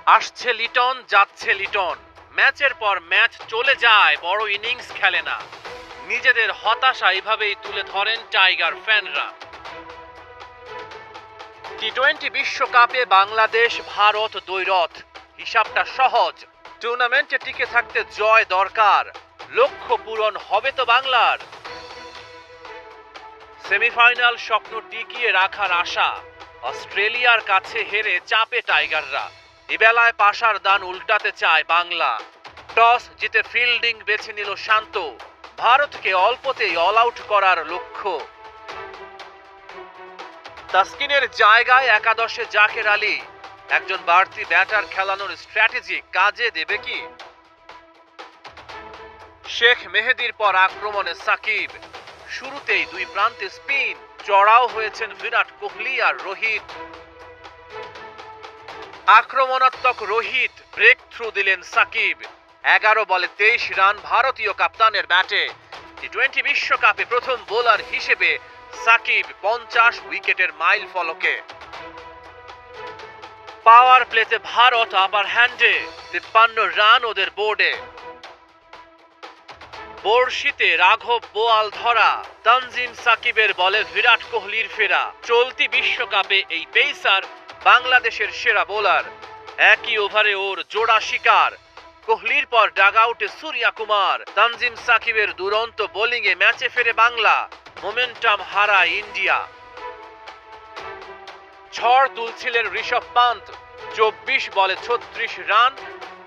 আসছে লিটন, যাচ্ছে লিটন, ম্যাচের পর ম্যাচ চলে যায়, বড় ইনিংস খেলে না। নিজেদের হতাশা এভাবেই তুলে ধরেন টাইগার ফ্যানরা। টি-20 বিশ্বকাপে বাংলাদেশ ভারত দ্বৈরথ, হিসাবটা সহজ। টুর্নামেন্টে টিকে থাকতে জয় দরকার, লক্ষ্য পূরণ হবে তো বাংলার। সেমিফাইনাল স্বপ্ন টিকিয়ে রাখার আশা, অস্ট্রেলিয়ার কাছে হেরে চাপে টাইগাররা। এবেলায় পাশার দান উল্টাতে চায় বাংলা। টস জিতে ফিল্ডিং বেছে নিল শান্ত, ভারতকে অল্পতেই অল আউট করার লক্ষ্য। তাসকিনের জায়গায় একাদশে জাকের আলী, একজন বাড়তি ব্যাটার খেলানোর স্ট্র্যাটেজি কাজে দেবে কি? শেখ মেহেদীর পর আক্রমণে সাকিব, শুরুতেই দুই প্রান্তে স্পিন, চড়াও হয়েছেন বিরাট কোহলি আর রোহিত। আক্রমণাত্মক রোহিত ব্রেক থ্রু দিলেন সাকিব, 11 বলে 23 রান ভারতীয় কাপ্তানের ব্যাটে। টি-20 বিশ্বকাপে প্রথম বোলার হিসেবে সাকিব 50 উইকেটের মাইল ফলকে। পাওয়ার প্লেতে ভারত আপার হ্যান্ডে, 53 রান ওদের বোর্ডে। বর্ষিতে রাঘব বোয়াল ধরা, তানজিম সাকিবের বলে বিরাট কোহলির ফেরা। চলতি বিশ্বকাপে এই পেসার বাংলাদেশের সেরা বোলার। একই ওভারে ওর জোড়া শিকার, কোহলির পর ডাগআউটে সূর্যা কুমার। তানজিম সাকিবের দুরন্ত বোলিংয়ে ম্যাচে ফেরে বাংলা, মোমেন্টাম হারায় ইন্ডিয়া। ঝড় তুলছিলেন ঋষভ পান্ত, 24 বলে 36 রান,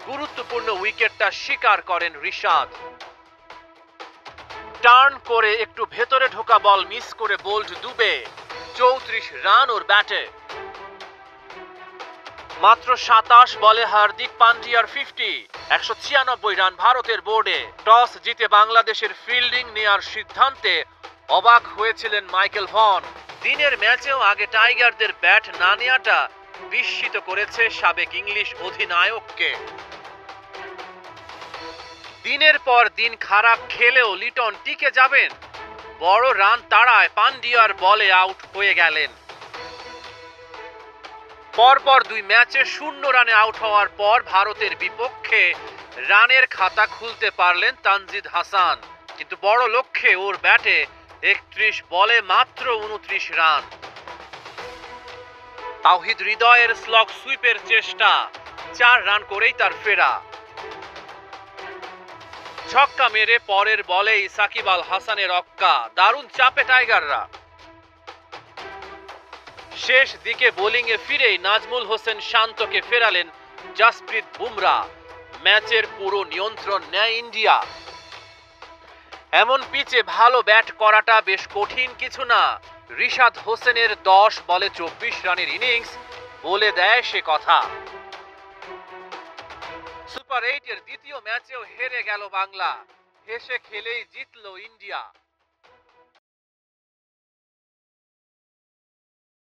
গুরুত্বপূর্ণ উইকেটটা শিকার করেন ঋষাদ। টার্ন করে একটু ভেতরে ঢোকা বল মিস করে বোল্ড দুবে, 34 রান ওর ব্যাটে। মাত্র 27 বলে হার্দিক পান্ডিয়ার 50, 196 রান ভারতের বোর্ডে। টস জিতে বাংলাদেশের ফিল্ডিং নেয়ার সিদ্ধান্তে অবাক হয়েছিলেন মাইকেল ভন। দিনের ম্যাচেও আগে টাইগারদের ব্যাট না নেওয়াটা বিস্মিত করেছে সাবেক ইংলিশ অধিনায়ককে। দিনের পর দিন খারাপ খেলেও লিটন টিকে যাবেন, বড় রান তাড়ায় পান্ডিয়ার বলে আউট হয়ে গেলেন। পরপর দুই ম্যাচে 0 রানে আউট হওয়ার পর ভারতের বিপক্ষে রানের খাতা খুলতে পারলেন তানজিদ হাসান, কিন্তু বড় লক্ষ্যে ওর ব্যাটে 31 বলে মাত্র 29 রান। তাওহিদ হৃদয়ের স্লগ সুইপের চেষ্টা, 4 রান করেই তার ফেরা। ছক্কা মেরে পরের বলেই সাকিব আল হাসানের অক্কা, দারুণ চাপে টাইগাররা। শেষ দিকে বোলিংয়ে ফিরেই নাজমুল হোসেন শান্তকে ফেরালেন জাসপ্রীত বুমরা, ম্যাচের পুরো নিয়ন্ত্রণ নেয় ইন্ডিয়া। এমন পিচে ভালো ব্যাট করাটা বেশ কঠিন কিছু না। রিশাদ হোসেনের 10 বলে 24 রানের ইনিংস বলে দেয় সে কথা। সুপার 8 এর দ্বিতীয় ম্যাচেও হেরে গেল বাংলা, হেসে খেলেই জিতল ইন্ডিয়া।